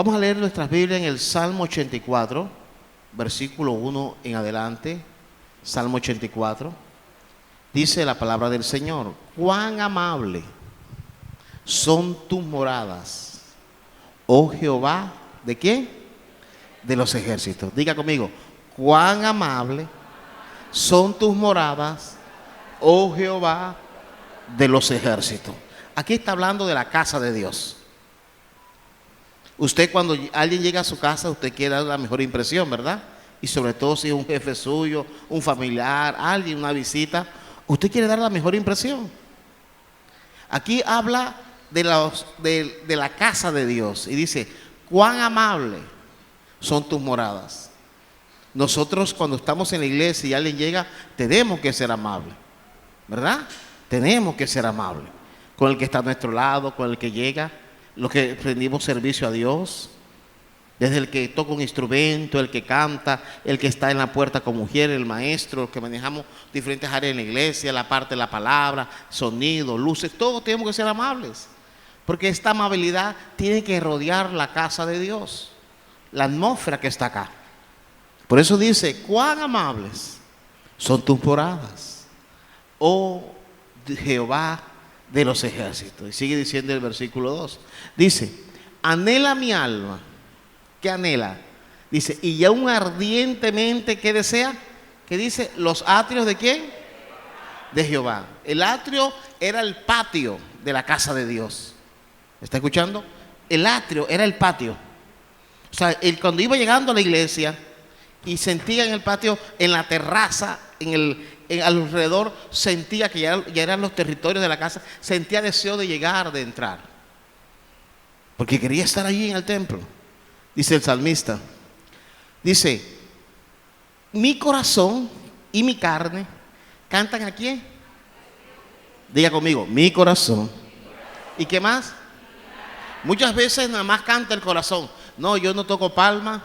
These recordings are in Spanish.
Vamos a leer nuestras Biblias en el Salmo 84, versículo 1 en adelante. Salmo 84. Dice la palabra del Señor: cuán amable son tus moradas, oh Jehová, ¿de quién? De los ejércitos. Diga conmigo: cuán amable son tus moradas, oh Jehová, de los ejércitos. Aquí está hablando de la casa de Dios. Usted, cuando alguien llega a su casa, usted quiere dar la mejor impresión, ¿verdad? Y sobre todo si es un jefe suyo, un familiar, alguien, una visita, usted quiere dar la mejor impresión. Aquí habla de la casa de Dios y dice: cuán amable son tus moradas. Nosotros, cuando estamos en la iglesia y alguien llega, tenemos que ser amables, ¿verdad? Tenemos que ser amables con el que está a nuestro lado, con el que llega, los que rendimos servicio a Dios, desde el que toca un instrumento, el que canta, el que está en la puerta con mujer, el maestro, los que manejamos diferentes áreas en la iglesia, la parte de la palabra, sonido, luces, todos tenemos que ser amables, porque esta amabilidad tiene que rodear la casa de Dios, la atmósfera que está acá. Por eso dice: cuán amables son tus moradas, oh Jehová de los ejércitos. Y sigue diciendo el versículo 2. Dice: anhela mi alma. ¿Qué anhela? Dice: y aún ardientemente, ¿qué desea? ¿Qué dice? Los atrios ¿de quién? De Jehová. El atrio era el patio de la casa de Dios. ¿Está escuchando? El atrio era el patio. O sea, cuando iba llegando a la iglesia y sentía en el patio, en la terraza, alrededor, sentía que ya eran los territorios de la casa, sentía deseo de llegar, de entrar, porque quería estar allí en el templo. Dice el salmista, dice: mi corazón y mi carne cantan ¿a quién? Diga conmigo: mi corazón. ¿Y qué más? Muchas veces nada más canta el corazón. No, yo no toco palma,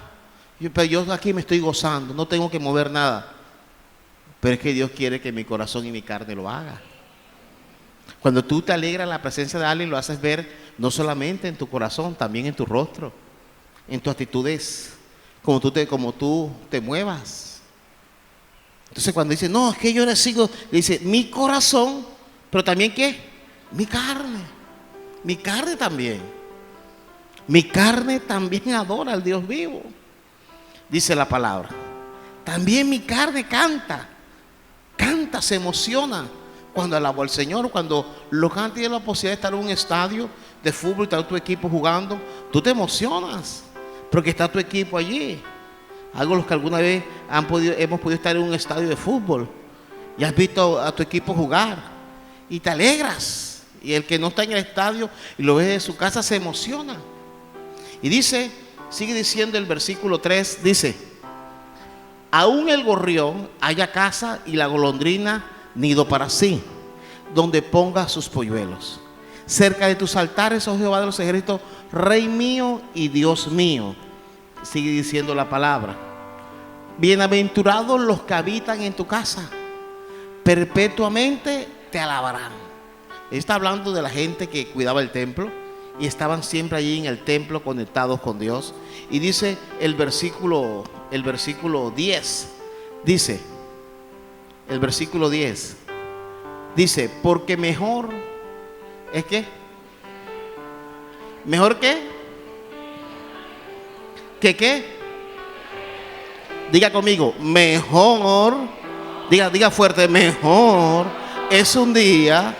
pero yo aquí me estoy gozando, no tengo que mover nada. Pero es que Dios quiere que mi corazón y mi carne lo haga. Cuando tú te alegras en la presencia de alguien, lo haces ver no solamente en tu corazón, también en tu rostro, en tus actitudes, como tú te muevas. Entonces cuando dice: no, es que yo le sigo, dice: mi corazón, pero también ¿qué? Mi carne también. Mi carne también adora al Dios vivo. Dice la palabra: también mi carne canta, se emociona cuando alabo al Señor. Cuando los que tienen la posibilidad de estar en un estadio de fútbol y está tu equipo jugando, tú te emocionas porque está tu equipo allí. Algo los que alguna vez hemos podido estar en un estadio de fútbol y has visto a tu equipo jugar y te alegras. Y el que no está en el estadio y lo ve de su casa se emociona. Y dice, sigue diciendo el versículo 3, dice: aún el gorrión halla casa y la golondrina nido para sí, donde ponga sus polluelos. Cerca de tus altares, oh Jehová de los ejércitos, Rey mío y Dios mío. Sigue diciendo la palabra: bienaventurados los que habitan en tu casa, perpetuamente te alabarán. Está hablando de la gente que cuidaba el templo y estaban siempre allí en el templo conectados con Dios. Y dice el versículo 10, dice, el versículo 10, dice: porque mejor es que, ¿mejor qué? ¿Que qué? Diga conmigo: mejor, diga fuerte: mejor es un día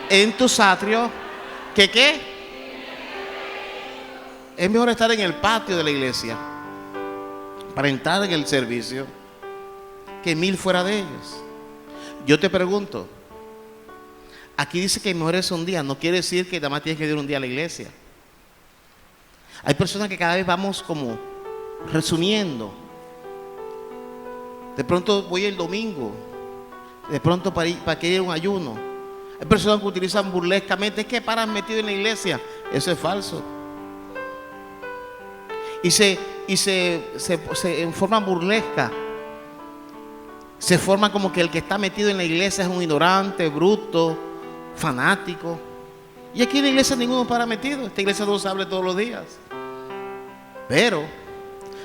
en tus atrios que ¿qué? Es mejor estar en el patio de la iglesia para entrar en el servicio que 1000 fuera de ellos. Yo te pregunto, aquí dice que mejor es un día, no quiere decir que nada más tienes que ir un día a la iglesia. Hay personas que cada vez vamos como resumiendo. De pronto voy el domingo, de pronto para que haya un ayuno. Hay personas que utilizan burlescamente: es que paran metido en la iglesia. Eso es falso. Y en forma burlesca se forma como que el que está metido en la iglesia es un ignorante, bruto, fanático. Y aquí en la iglesia ninguno para metido. Esta iglesia no se habla todos los días. Pero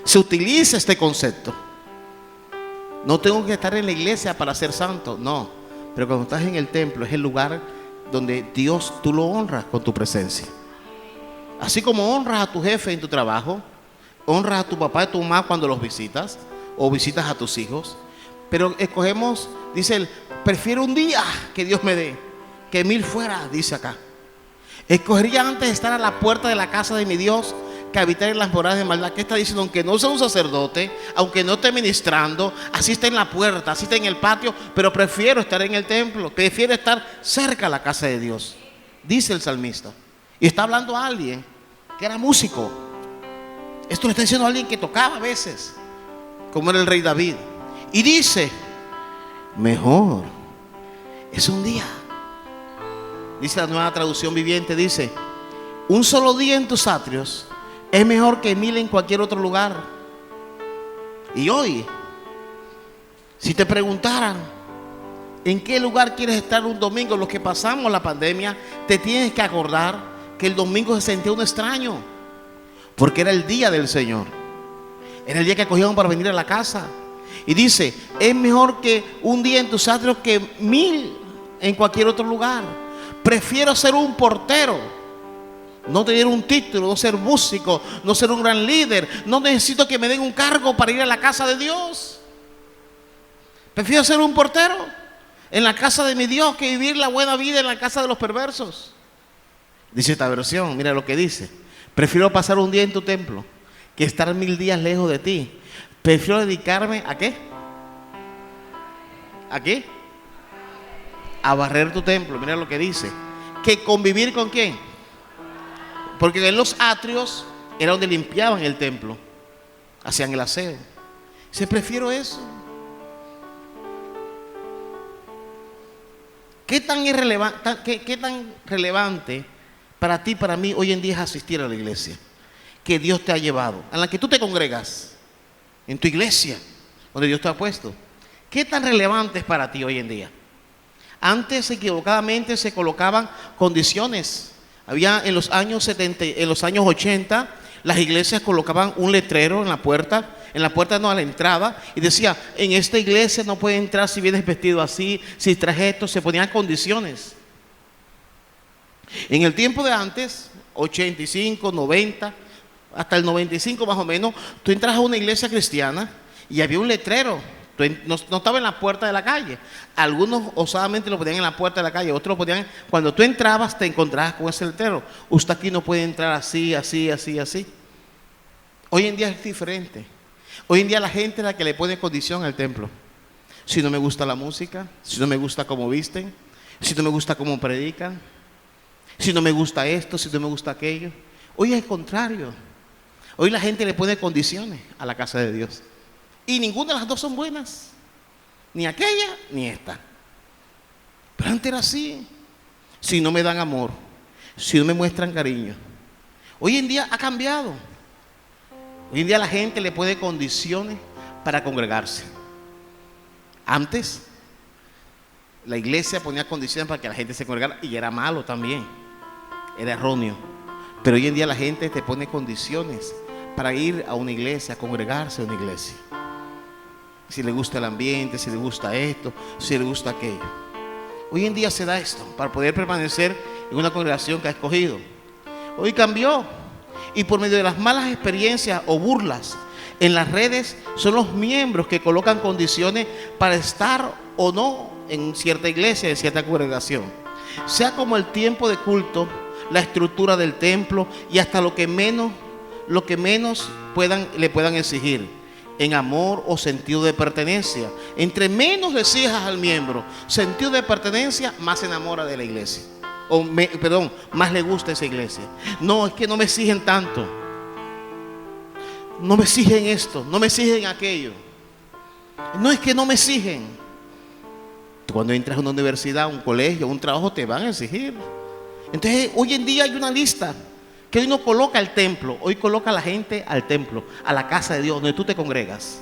se utiliza este concepto. No tengo que estar en la iglesia para ser santo, no. Pero cuando estás en el templo es el lugar donde Dios tú lo honras con tu presencia. Así como honras a tu jefe en tu trabajo, honras a tu papá y tu mamá cuando los visitas o visitas a tus hijos. Pero escogemos, dice él, prefiero un día que Dios me dé que 1000 fuera, dice acá. Escogería antes estar a la puerta de la casa de mi Dios que habitar en las moradas de maldad. ¿Qué está diciendo? Aunque no sea un sacerdote, aunque no esté ministrando, así está en la puerta, así está en el patio, pero prefiero estar en el templo, prefiero estar cerca a la casa de Dios, dice el salmista. Y está hablando a alguien que era músico. Esto lo está diciendo a alguien que tocaba a veces, como era el rey David. Y dice, mejor es un día. Dice la Nueva Traducción Viviente, dice, un solo día en tus atrios es mejor que 1000 en cualquier otro lugar. Y hoy, si te preguntaran en qué lugar quieres estar un domingo, los que pasamos la pandemia, te tienes que acordar que el domingo se sentía un extraño, porque era el día del Señor. Era el día que acogíamos para venir a la casa. Y dice, es mejor que un día en tus atrios que 1000 en cualquier otro lugar. Prefiero ser un portero, no tener un título, no ser músico, no ser un gran líder. No necesito que me den un cargo para ir a la casa de Dios. Prefiero ser un portero en la casa de mi Dios que vivir la buena vida en la casa de los perversos. Dice esta versión, mira lo que dice. Prefiero pasar un día en tu templo que estar 1000 días lejos de ti. Prefiero dedicarme ¿a qué? ¿A qué? A barrer tu templo, mira lo que dice. Que convivir con quién. Porque en los atrios era donde limpiaban el templo, hacían el aseo. Dice, prefiero eso. ¿Qué tan relevante para ti, para mí, hoy en día es asistir a la iglesia que Dios te ha llevado, en la que tú te congregas, en tu iglesia, donde Dios te ha puesto? ¿Qué tan relevante es para ti hoy en día? Antes equivocadamente se colocaban condiciones. Había en los años 70, en los años 80, las iglesias colocaban un letrero en la puerta no, a la entrada, y decía, en esta iglesia no puedes entrar si vienes vestido así, si traes esto. Se ponían condiciones. En el tiempo de antes, 85, 90, hasta el 95 más o menos, tú entras a una iglesia cristiana y había un letrero. No estaba en la puerta de la calle. Algunos osadamente lo ponían en la puerta de la calle, otros lo ponían, cuando tú entrabas te encontrabas con ese letrero. Usted aquí no puede entrar así, así, así, así. Hoy en día es diferente. Hoy en día la gente es la que le pone condición al templo. Si no me gusta la música, si no me gusta cómo visten, si no me gusta cómo predican, si no me gusta esto, si no me gusta aquello. Hoy es el contrario. Hoy la gente le pone condiciones a la casa de Dios. Y ninguna de las dos son buenas. Ni aquella, ni esta. Pero antes era así. Si no me dan amor, si no me muestran cariño. Hoy en día ha cambiado. Hoy en día la gente le pone condiciones para congregarse. Antes, la iglesia ponía condiciones para que la gente se congregara, y era malo también. Era erróneo. Pero hoy en día la gente te pone condiciones para ir a una iglesia, a congregarse a una iglesia. Si le gusta el ambiente, si le gusta esto, si le gusta aquello. Hoy en día se da esto para poder permanecer en una congregación que ha escogido. Hoy cambió, y por medio de las malas experiencias o burlas en las redes son los miembros que colocan condiciones para estar o no en cierta iglesia, en cierta congregación. Sea como el tiempo de culto, la estructura del templo y hasta lo que menos le puedan exigir en amor o sentido de pertenencia. Entre menos le exijas al miembro sentido de pertenencia, más se enamora de la iglesia. Más le gusta esa iglesia. No, es que no me exigen tanto. No me exigen esto, no me exigen aquello. No, es que no me exigen. Cuando entras a una universidad, un colegio, un trabajo, te van a exigir. Entonces, hoy en día hay una lista que hoy no coloca el templo, hoy coloca a la gente al templo, a la casa de Dios, donde tú te congregas.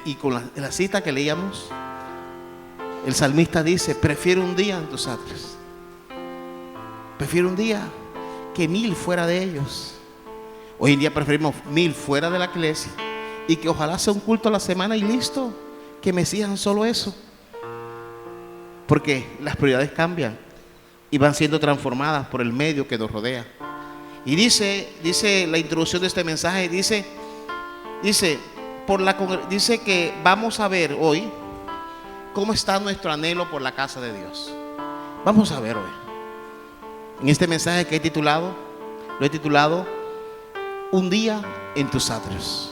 Y con la cita que leíamos, el salmista dice, prefiero un día en tus atrios. Prefiero un día que 1000 fuera de ellos. Hoy en día preferimos 1000 fuera de la iglesia y que ojalá sea un culto a la semana y listo, que me sigan solo eso, porque las prioridades cambian y van siendo transformadas por el medio que nos rodea. Y dice la introducción de este mensaje, dice que vamos a ver hoy cómo está nuestro anhelo por la casa de Dios. Vamos a ver hoy, en este mensaje que lo he titulado Un día en tus atrios.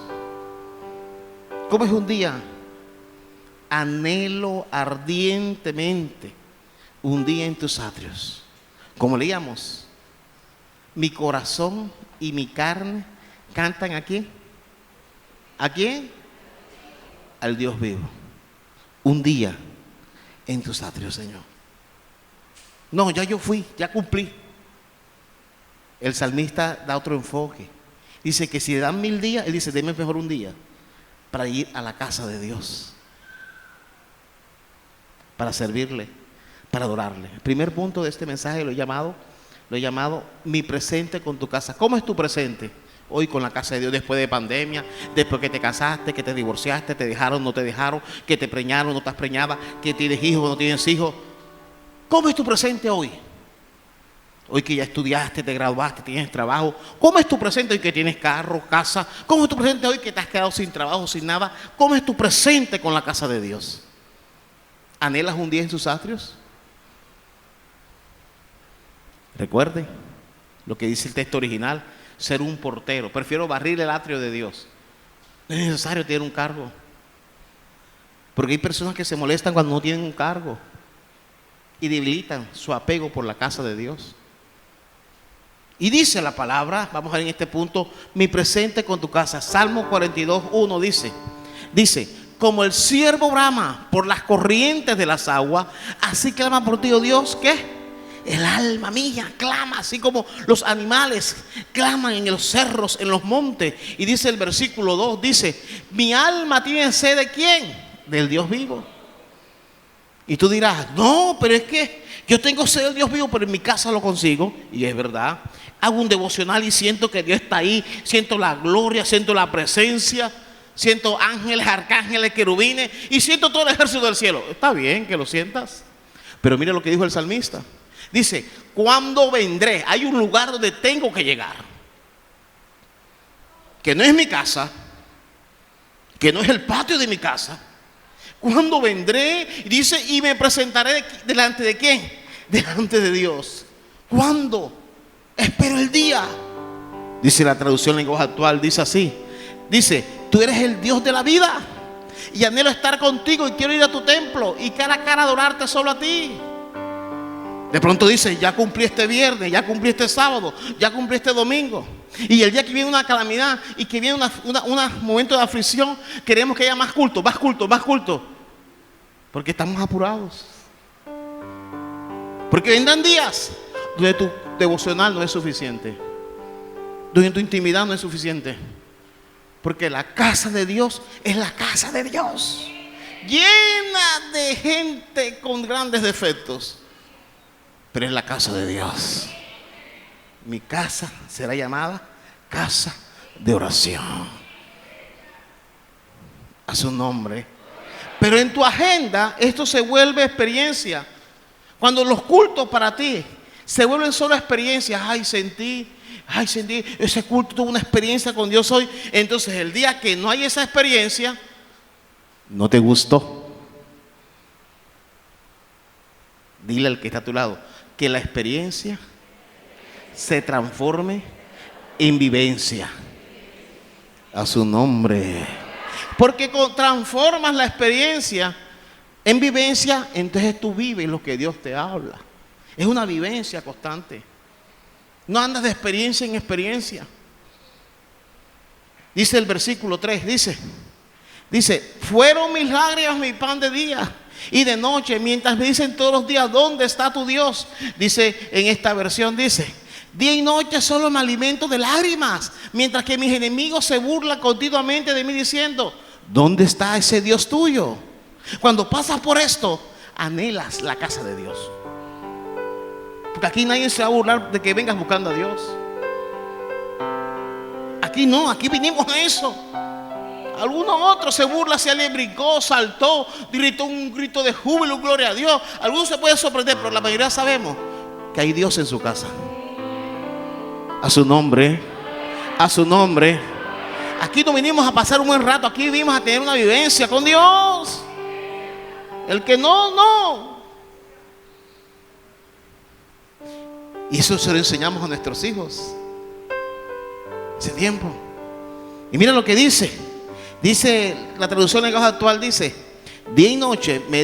¿Cómo es un día? Anhelo ardientemente un día en tus atrios. Como leíamos, mi corazón y mi carne cantan ¿a quién? ¿A quién? Al Dios vivo. Un día en tus atrios, Señor. No, ya yo fui, ya cumplí. El salmista da otro enfoque. Dice que si le dan 1000 días, él dice, deme mejor un día para ir a la casa de Dios, para servirle, para adorarle. El primer punto de este mensaje lo he llamado mi presente con tu casa. ¿Cómo es tu presente hoy con la casa de Dios después de pandemia, después que te casaste, que te divorciaste, te dejaron, no te dejaron, que te preñaron, no estás preñada, que tienes hijos, no tienes hijos? ¿Cómo es tu presente hoy? Hoy que ya estudiaste, te graduaste, tienes trabajo. ¿Cómo es tu presente hoy que tienes carro, casa? ¿Cómo es tu presente hoy que te has quedado sin trabajo, sin nada? ¿Cómo es tu presente con la casa de Dios? ¿Anhelas un día en sus atrios? Recuerden lo que dice el texto original, ser un portero. Prefiero barrir el atrio de Dios. No es necesario tener un cargo, porque hay personas que se molestan cuando no tienen un cargo y debilitan su apego por la casa de Dios. Y dice la palabra, vamos a ver en este punto, mi presente con tu casa. Salmo 42:1 dice, como el ciervo brama por las corrientes de las aguas, así clama por ti, oh Dios, ¿qué? El alma mía clama, así como los animales claman en los cerros, en los montes. Y dice el versículo 2, dice, mi alma tiene sed ¿de quién? Del Dios vivo. Y tú dirás, no, pero es que yo tengo sed del Dios vivo, pero en mi casa lo consigo. Y es verdad, hago un devocional y siento que Dios está ahí, siento la gloria, siento la presencia, siento ángeles, arcángeles, querubines y siento todo el ejército del cielo. Está bien que lo sientas, pero mira lo que dijo el salmista. Dice, ¿cuándo vendré? Hay un lugar donde tengo que llegar, que no es mi casa, que no es el patio de mi casa. ¿Cuándo vendré? Dice, y me presentaré delante de ¿quién? Delante de Dios. ¿Cuándo? Espero el día. Dice la traducción en lenguaje actual, dice así. Dice, tú eres el Dios de la vida y anhelo estar contigo y quiero ir a tu templo y cara a cara adorarte solo a ti. De pronto dice, ya cumplí este viernes, ya cumplí este sábado, ya cumplí este domingo. Y el día que viene una calamidad y que viene un momento de aflicción, queremos que haya más culto, más culto, más culto. Porque estamos apurados. Porque vendrán días donde tu devocional no es suficiente, donde tu intimidad no es suficiente. Porque la casa de Dios es la casa de Dios, llena de gente con grandes defectos, pero es la casa de Dios. Mi casa será llamada casa de oración, a su nombre. Pero en tu agenda esto se vuelve experiencia. Cuando los cultos para ti se vuelven solo experiencias, ay sentí, ese culto tuvo una experiencia con Dios hoy. Entonces el día que no hay esa experiencia, no te gustó. Dile al que está a tu lado que la experiencia se transforme en vivencia, a su nombre. Porque transformas la experiencia en vivencia, entonces tú vives lo que Dios te habla. Es una vivencia constante. No andas de experiencia en experiencia. Dice el versículo 3, dice, fueron mis lágrimas mi pan de día y de noche, mientras me dicen todos los días, ¿dónde está tu Dios? Dice en esta versión, dice, día y noche solo me alimento de lágrimas, mientras que mis enemigos se burlan continuamente de mí diciendo, ¿dónde está ese Dios tuyo? Cuando pasas por esto, anhelas la casa de Dios. Porque aquí nadie se va a burlar de que vengas buscando a Dios. Aquí no, aquí vinimos a eso. Algunos otros se burla, se le brincó, saltó, gritó un grito de júbilo, gloria a Dios. Algunos se pueden sorprender, pero la mayoría sabemos que hay Dios en su casa. A su nombre, a su nombre. Aquí no vinimos a pasar un buen rato, aquí vinimos a tener una vivencia con Dios. El que no, no. Y eso se lo enseñamos a nuestros hijos. Ese tiempo. Y mira lo que dice. Dice la traducción en lenguaje actual, dice: día y noche me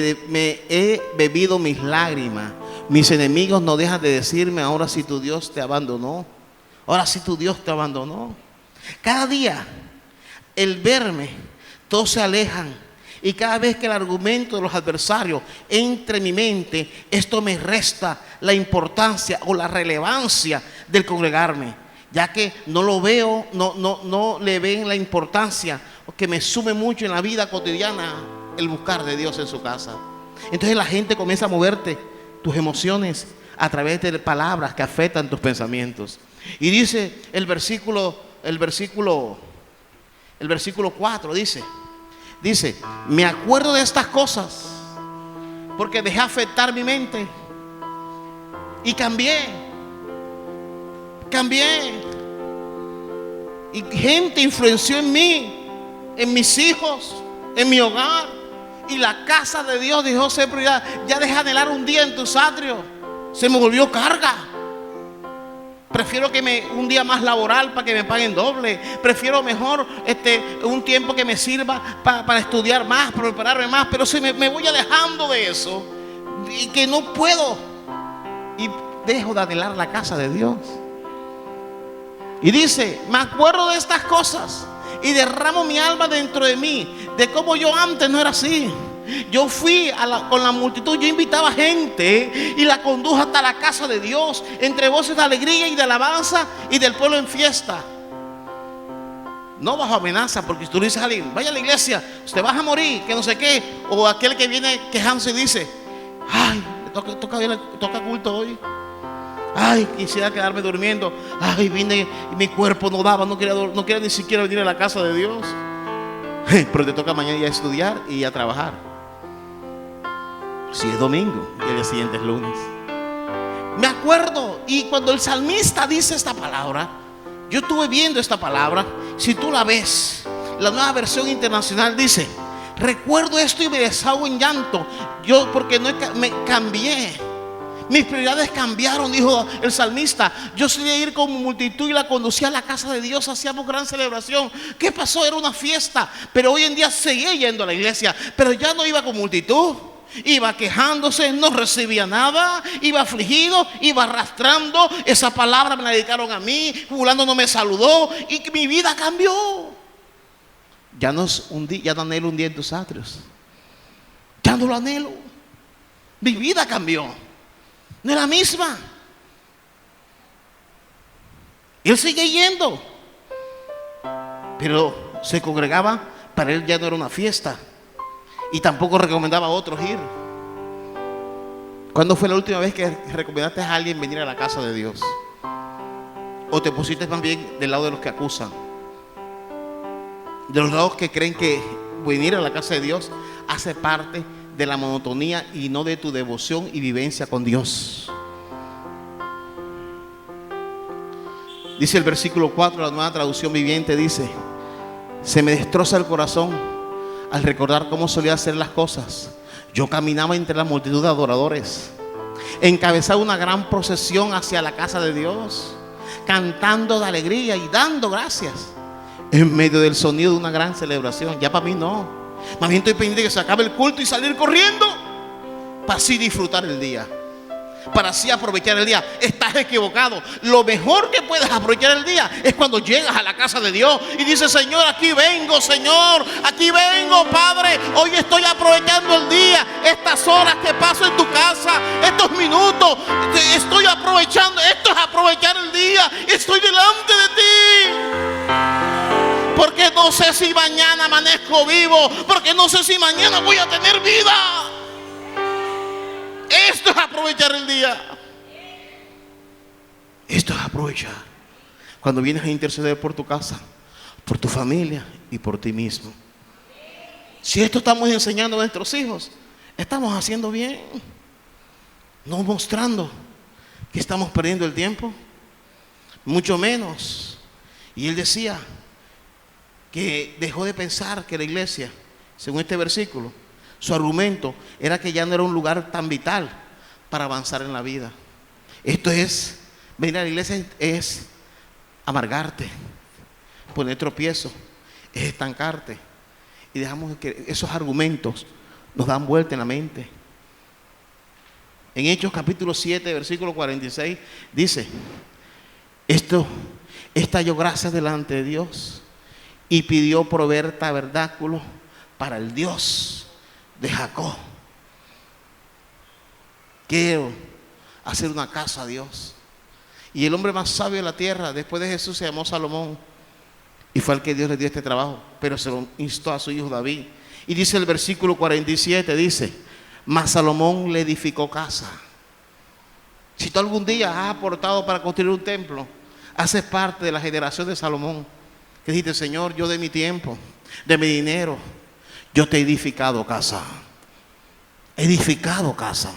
he bebido mis lágrimas. Mis enemigos no dejan de decirme: ahora sí tu Dios te abandonó. Ahora sí tu Dios te abandonó. Cada día, el verme, todos se alejan. Y cada vez que el argumento de los adversarios entre en mi mente, esto me resta la importancia o la relevancia del congregarme, ya que no lo veo, no le ven la importancia, que me sume mucho en la vida cotidiana el buscar de Dios en su casa. Entonces la gente comienza a moverte tus emociones a través de palabras que afectan tus pensamientos. Y dice el versículo 4, dice: me acuerdo de estas cosas porque dejé afectar mi mente y cambié. Y gente influenció en mí, en mis hijos, en mi hogar. Y la casa de Dios dijo: siempre ya dejé anhelar un día en tus atrios. Se me volvió carga. Prefiero un día más laboral para que me paguen doble. Prefiero mejor un tiempo que me sirva para estudiar más, para prepararme más. Pero si me voy alejando de eso y que no puedo, y dejo de anhelar la casa de Dios. Y dice: me acuerdo de estas cosas y derramo mi alma dentro de mí, de cómo yo antes no era así. Yo fui con la multitud, yo invitaba gente y la conduje hasta la casa de Dios, entre voces de alegría y de alabanza y del pueblo en fiesta. No bajo amenaza, porque si tú le dices a alguien: vaya a la iglesia, usted va a morir, que no sé qué. O aquel que viene quejándose y dice: ay, toca culto hoy. Ay, quisiera quedarme durmiendo. Ay, vine y mi cuerpo no daba, no quería ni siquiera venir a la casa de Dios. Pero te toca mañana ya a estudiar y a trabajar. Si es domingo y el día siguiente es lunes. Me acuerdo, y cuando el salmista dice esta palabra, yo estuve viendo esta palabra. Si tú la ves, la Nueva Versión Internacional dice: recuerdo esto y me desahogo en llanto. Yo porque me cambié. Mis prioridades cambiaron, dijo el salmista. Yo solía ir con multitud y la conducía a la casa de Dios. Hacíamos gran celebración. ¿Qué pasó? Era una fiesta. Pero hoy en día seguía yendo a la iglesia, pero ya no iba con multitud. Iba quejándose, no recibía nada, iba afligido, iba arrastrando. Esa palabra me la dedicaron a mí, fulano no me saludó, y mi vida cambió. Ya no anhelo un día en tus atrios. Ya no lo anhelo. Mi vida cambió. No es la misma. Él sigue yendo, pero se congregaba. Para él ya no era una fiesta, y tampoco recomendaba a otros ir. ¿Cuándo fue la última vez que recomendaste a alguien venir a la casa de Dios? ¿O te pusiste también del lado de los que acusan? De los lados que creen que venir a la casa de Dios hace parte de la monotonía y no de tu devoción y vivencia con Dios. Dice el versículo 4, la Nueva Traducción Viviente, dice: se me destroza el corazón al recordar cómo solía hacer las cosas. Yo caminaba entre la multitud de adoradores, encabezaba una gran procesión hacia la casa de Dios, cantando de alegría y dando gracias en medio del sonido de una gran celebración. Ya para mí no. Más bien estoy pendiente de que se acabe el culto y salir corriendo para así disfrutar el día, para así aprovechar el día. Estás equivocado. Lo mejor que puedes aprovechar el día es cuando llegas a la casa de Dios y dices: Señor, aquí vengo, Señor, aquí vengo, Padre. Hoy estoy aprovechando el día, estas horas que paso en tu casa, estos minutos, estoy aprovechando. Esto es aprovechar el día. Estoy delante de ti, porque no sé si mañana amanezco vivo, porque no sé si mañana voy a tener vida. Esto es aprovechar el día. Esto es aprovechar. Cuando vienes a interceder por tu casa, por tu familia y por ti mismo. Si esto estamos enseñando a nuestros hijos, estamos haciendo bien, no mostrando que estamos perdiendo el tiempo, mucho menos. Y él decía que dejó de pensar que la iglesia, según este versículo, su argumento era que ya no era un lugar tan vital para avanzar en la vida. Esto es, venir a la iglesia es amargarte, poner tropiezo, es estancarte. Y dejamos que esos argumentos nos dan vuelta en la mente. En Hechos capítulo 7, versículo 46, dice: esta halló gracia delante de Dios y pidió proveer tabernáculo para el Dios de Jacob. Quiero hacer una casa a Dios. Y el hombre más sabio de la tierra después de Jesús se llamó Salomón, y fue al que Dios le dio este trabajo, pero se lo instó a su hijo David. Y dice el versículo 47, dice: mas Salomón le edificó casa. Si tú algún día has aportado para construir un templo, haces parte de la generación de Salomón, que dijiste: Señor, yo de mi tiempo, de mi dinero, yo te he edificado casa. He edificado casa.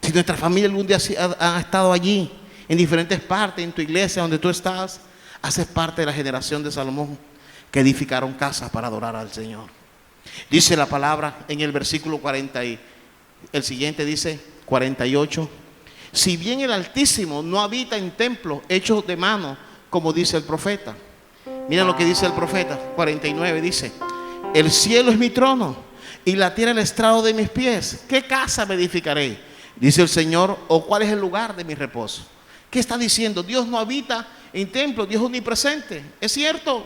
Si nuestra familia algún día ha estado allí, en diferentes partes, en tu iglesia, donde tú estás, haces parte de la generación de Salomón, que edificaron casas para adorar al Señor. Dice la palabra en el versículo 40 y el siguiente dice 48: si bien el Altísimo no habita en templos hechos de mano, como dice el profeta. Mira lo que dice el profeta. 49 dice: el cielo es mi trono y la tierra el estrado de mis pies. ¿Qué casa me edificaré? Dice el Señor. ¿O cuál es el lugar de mi reposo? ¿Qué está diciendo? Dios no habita en templos, Dios es omnipresente. Es cierto.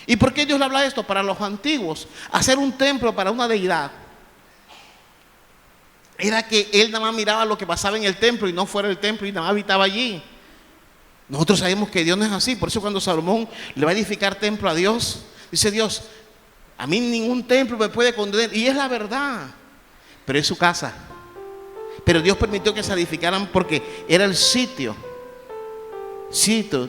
¿Y por qué Dios le habla esto? Para los antiguos, hacer un templo para una deidad era que él nada más miraba lo que pasaba en el templo y no fuera del templo, y nada más habitaba allí. Nosotros sabemos que Dios no es así. Por eso cuando Salomón le va a edificar templo a Dios, dice Dios: a mí ningún templo me puede condenar. Y es la verdad, pero es su casa. Pero Dios permitió que se edificaran porque era el sitio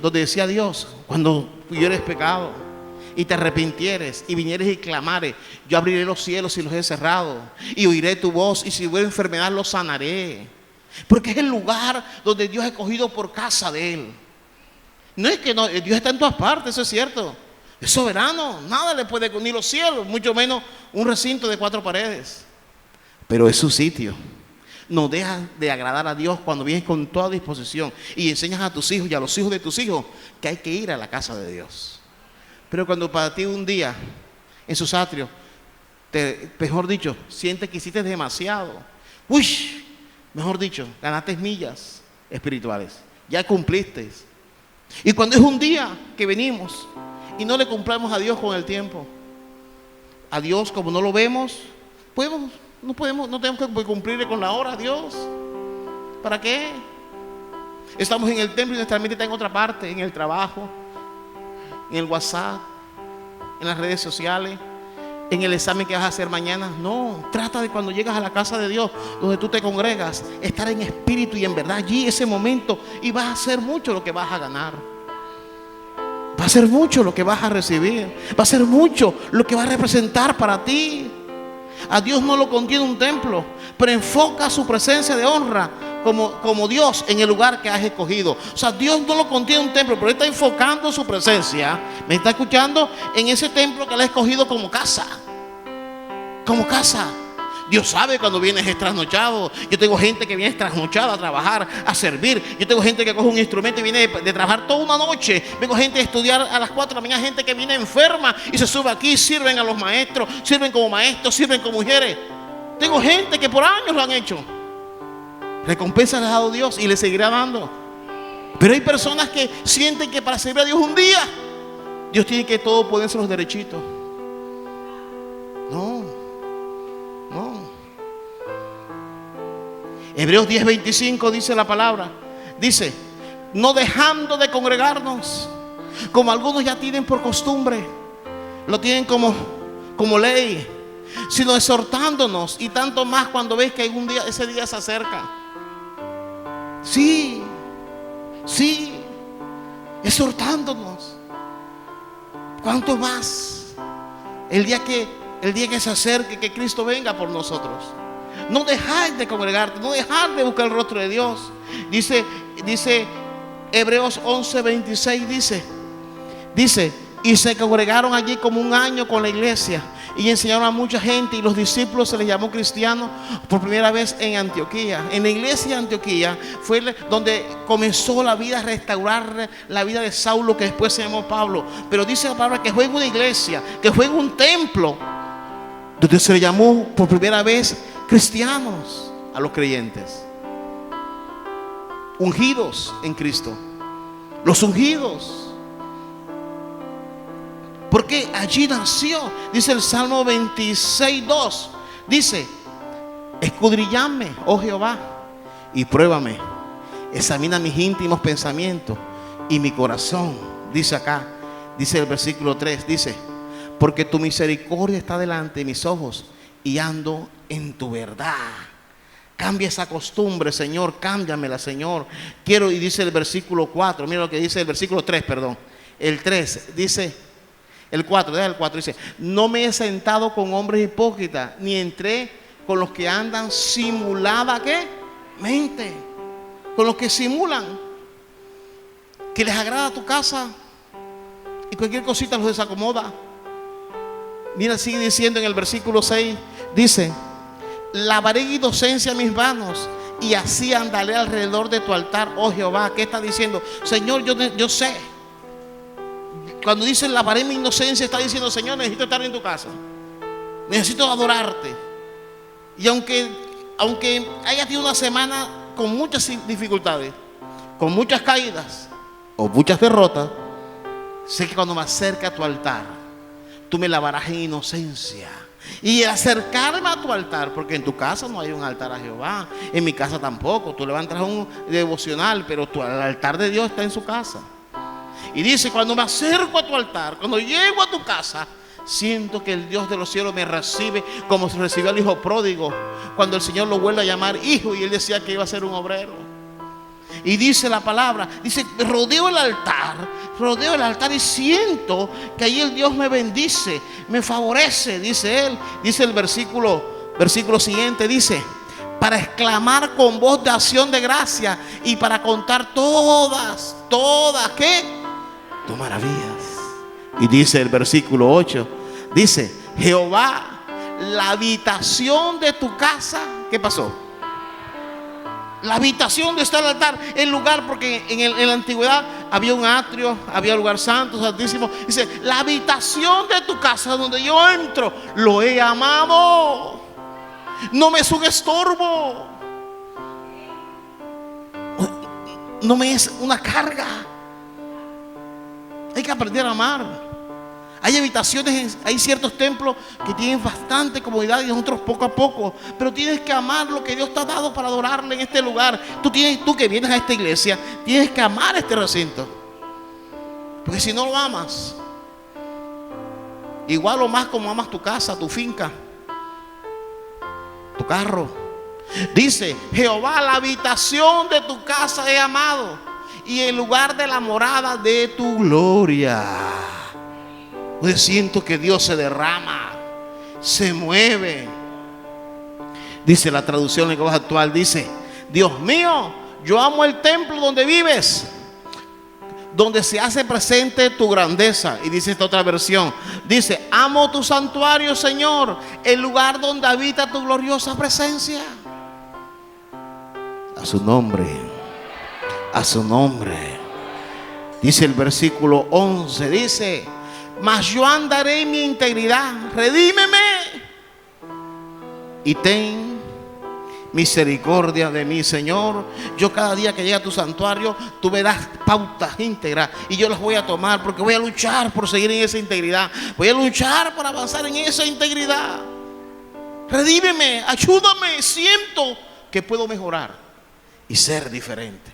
donde decía Dios: cuando hubieres pecado y te arrepintieres y vinieres y clamares, yo abriré los cielos y los he cerrado, y oiré tu voz, y si hubiera enfermedad lo sanaré. Porque es el lugar donde Dios ha escogido por casa de Él. No es que no, Dios está en todas partes, eso es cierto. Es soberano, nada le puede ni los cielos, mucho menos un recinto de 4 paredes. Pero es su sitio. No dejas de agradar a Dios cuando vienes con toda disposición y enseñas a tus hijos y a los hijos de tus hijos que hay que ir a la casa de Dios. Pero cuando para ti un día en sus atrios, mejor dicho, sientes que hiciste demasiado, mejor dicho, ganaste millas espirituales, ya cumpliste. Y cuando es un día que venimos y no le cumplamos a Dios con el tiempo, a Dios como no lo vemos, no tenemos que cumplirle con la hora a Dios. ¿Para qué? Estamos en el templo y nuestra mente está en otra parte, en el trabajo, en el WhatsApp, en las redes sociales, en el examen que vas a hacer mañana. No, trata de cuando llegas a la casa de Dios, donde tú te congregas, estar en espíritu y en verdad allí ese momento, y vas a hacer mucho lo que vas a ganar. Va a ser mucho lo que vas a recibir, va a ser mucho lo que va a representar para ti. A Dios no lo contiene un templo, pero enfoca su presencia de honra como Dios en el lugar que has escogido. O sea, Dios no lo contiene un templo, pero Él está enfocando su presencia, me está escuchando, en ese templo que Él ha escogido como casa. Como casa. Dios sabe cuando vienes trasnochado. Yo tengo gente que viene trasnochada a trabajar, a servir. Yo tengo gente que coge un instrumento y viene de trabajar toda una noche. Vengo gente a estudiar a las 4 de la mañana, gente que viene enferma y se sube aquí, sirven a los maestros, sirven como maestros, sirven como mujeres. Tengo gente que por años lo han hecho. Recompensa les ha dado Dios y les seguirá dando. Pero hay personas que sienten que para servir a Dios un día, Dios tiene que todo ponerse los derechitos. No. Hebreos 10:25 dice la palabra. Dice: no dejando de congregarnos, como algunos ya tienen por costumbre, lo tienen como ley, sino exhortándonos, y tanto más cuando ves que ese día se acerca. Sí, exhortándonos. ¿Cuánto más? El día que se acerque, que Cristo venga por nosotros. No dejar de congregarte, no dejar de buscar el rostro de Dios. Dice Hebreos 11:26, dice, y se congregaron allí como un año con la iglesia y enseñaron a mucha gente, y los discípulos se les llamó cristianos por primera vez en Antioquía. En la iglesia de Antioquía fue donde comenzó la vida, a restaurar la vida de Saulo, que después se llamó Pablo. Pero dice la palabra que fue en una iglesia, que fue en un templo, donde se le llamó por primera vez cristianos a los creyentes, ungidos en Cristo, los ungidos. Porque allí nació, dice el Salmo 26:2, dice, escudriñadme, oh Jehová, y pruébame, examina mis íntimos pensamientos y mi corazón. Dice acá, dice el versículo 3, dice, porque tu misericordia está delante de mis ojos y ando en tu verdad. Cambia esa costumbre, Señor, cámbiamela, Señor. Quiero, y dice el versículo 4, mira lo que dice el versículo 3, perdón. El 3 dice, el 4, deja el 4, dice, no me he sentado con hombres hipócritas, ni entré con los que andan simulada, ¿qué? Mente. Con los que simulan, que les agrada tu casa y cualquier cosita los desacomoda. Mira, sigue diciendo en el versículo 6, dice, lavaré y docencia mis manos, y así andaré alrededor de tu altar, oh Jehová. ¿Qué está diciendo? Señor, yo sé. Cuando dice lavaré mi inocencia, está diciendo, Señor, necesito estar en tu casa, necesito adorarte. Y aunque haya tenido una semana con muchas dificultades, con muchas caídas o muchas derrotas, sé que cuando me acerque a tu altar, tú me lavarás en inocencia. Y acercarme a tu altar, porque en tu casa no hay un altar a Jehová, en mi casa tampoco. Tú levantas un devocional, pero el altar de Dios está en su casa. Y dice, cuando me acerco a tu altar, cuando llego a tu casa, siento que el Dios de los cielos me recibe como se recibió al hijo pródigo, cuando el Señor lo vuelve a llamar hijo, y él decía que iba a ser un obrero. Y dice la palabra, dice, rodeo el altar y siento que ahí el Dios me bendice, me favorece, dice él. Dice el versículo siguiente, dice, para exclamar con voz de acción de gracia y para contar todas, ¿qué? Tus maravillas. Y dice el versículo 8, dice, Jehová, la habitación de tu casa, ¿qué pasó? La habitación donde está el altar, el lugar, porque en la antigüedad había un atrio, había lugar santo, santísimo. Dice, la habitación de tu casa donde yo entro, lo he amado. No me es un estorbo, no me es una carga. Hay que aprender a amar. Hay habitaciones, hay ciertos templos que tienen bastante comodidad y otros poco a poco, pero tienes que amar lo que Dios te ha dado para adorarle en este lugar. Tú que vienes a esta iglesia, tienes que amar este recinto, porque si no lo amas, igual o más como amas tu casa, tu finca, tu carro. Dice, Jehová, la habitación de tu casa he amado, y el lugar de la morada de tu gloria. Pues siento que Dios se derrama, se mueve. Dice la traducción en lenguaje actual, dice, Dios mío, yo amo el templo donde vives, donde se hace presente tu grandeza. Y dice esta otra versión, dice, amo tu santuario, Señor, el lugar donde habita tu gloriosa presencia. A su nombre, a su nombre. Dice el versículo 11, dice, mas yo andaré en mi integridad, redímeme y ten misericordia de mí, Señor. Yo cada día que llegue a tu santuario, tú me das pautas íntegras y yo las voy a tomar, porque voy a luchar por seguir en esa integridad, voy a luchar por avanzar en esa integridad. Redímeme, ayúdame, siento que puedo mejorar y ser diferente.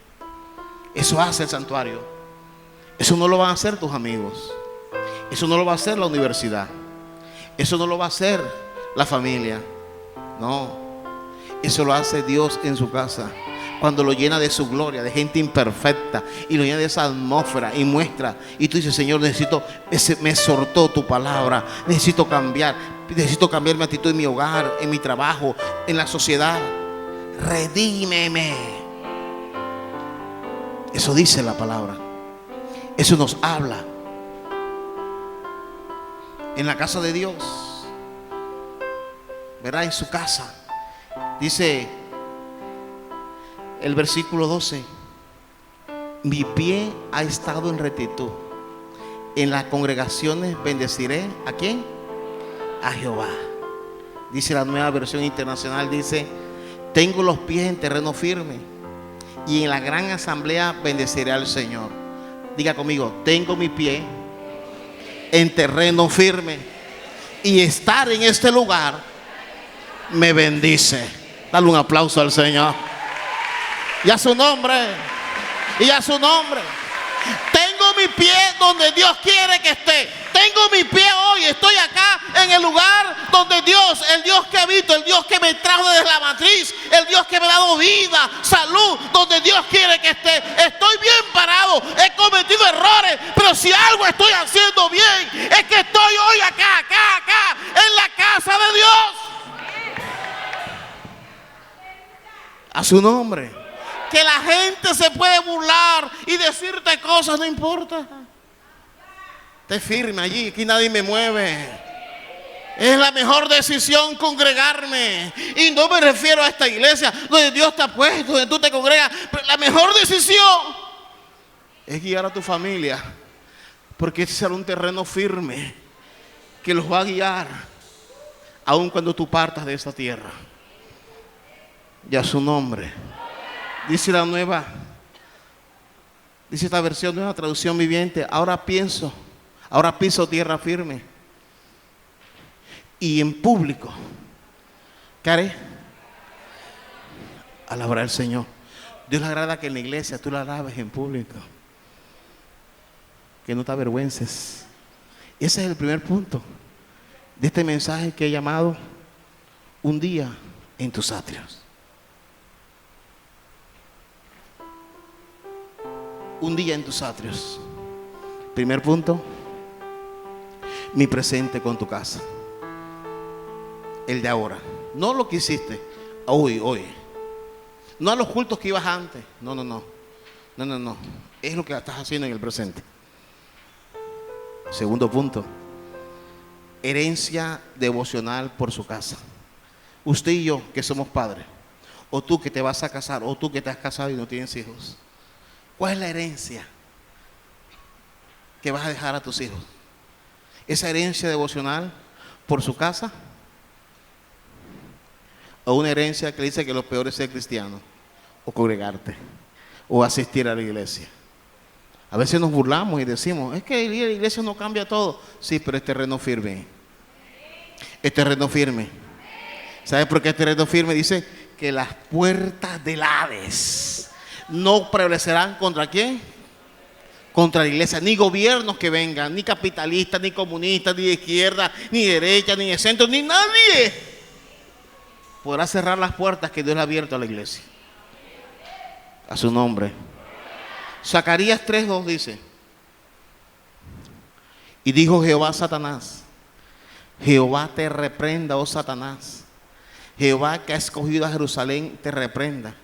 Eso hace el santuario. Eso no lo van a hacer tus amigos. Eso no lo va a hacer la universidad. Eso no lo va a hacer la familia. No, eso lo hace Dios en su casa. cuando lo llena de su gloria, de gente imperfecta, y lo llena de esa atmósfera y muestra, y tú dices: Señor, me exhortó tu palabra, necesito cambiar mi actitud en mi hogar, en mi trabajo, en la sociedad. Redímeme. Eso dice la palabra, eso nos habla. En la casa de Dios, verá, en su casa, dice el versículo 12: mi pie ha estado en rectitud, en las congregaciones bendeciré ¿a quién? A Jehová. Dice la Nueva Versión Internacional, dice: tengo los pies en terreno firme, y en la gran asamblea bendeciré al Señor. Diga conmigo: tengo mi pie en terreno firme, y estar en este lugar me bendice. Dale un aplauso al Señor. Y a su nombre. Y a su nombre. Tengo mi pie donde Dios quiere que esté. Tengo mi pie hoy. Estoy acá en el lugar donde Dios, el Dios que habito, el Dios que me trajo desde la matriz, el Dios que me ha dado vida, salud, donde Dios quiere que esté. Estoy bien parado. He cometido errores, pero si algo estoy haciendo bien, es que estoy hoy acá, en la casa de Dios. A su nombre. Que la gente se puede burlar y decirte cosas, no importa. Esté firme allí, aquí nadie me mueve. Es la mejor decisión congregarme. Y no me refiero a esta iglesia donde Dios te ha puesto, donde tú te congregas. Pero la mejor decisión es guiar a tu familia, porque ese será un terreno firme que los va a guiar aun cuando tú partas de esta tierra. Y a su nombre. Dice esta versión, nueva traducción viviente: ahora piso tierra firme, y en público, ¿qué haré? Alabar al Señor. Dios le agrada que en la iglesia tú la alabes en público, que no te avergüences. Ese es el primer punto de este mensaje que he llamado: un día en tus atrios. Un día en tus atrios. Primer punto: mi presente con tu casa. El de ahora. No lo que hiciste hoy. No a los cultos que ibas antes. No. Es lo que estás haciendo en el presente. Segundo punto: herencia devocional por su casa. Usted y yo, que somos padres, o tú que te vas a casar, o tú que te has casado y no tienes hijos, ¿cuál es la herencia que vas a dejar a tus hijos? ¿Esa herencia devocional por su casa? ¿O una herencia que dice que lo peor es ser cristiano, o congregarte, o asistir a la iglesia? A veces nos burlamos y decimos: es que la iglesia no cambia todo. Sí, pero es terreno firme. Es terreno firme. ¿Sabe por qué es terreno firme? Dice que las puertas del Hades no prevalecerán ¿contra quién? Contra la iglesia. Ni gobiernos que vengan, ni capitalistas, ni comunistas, ni de izquierda, ni de derecha, ni de centro, ni nadie podrá cerrar las puertas que Dios le ha abierto a la iglesia. A su nombre. Zacarías 3:2 dice: y dijo Jehová a Satanás: Jehová te reprenda, oh Satanás. Jehová, que ha escogido a Jerusalén, te reprenda.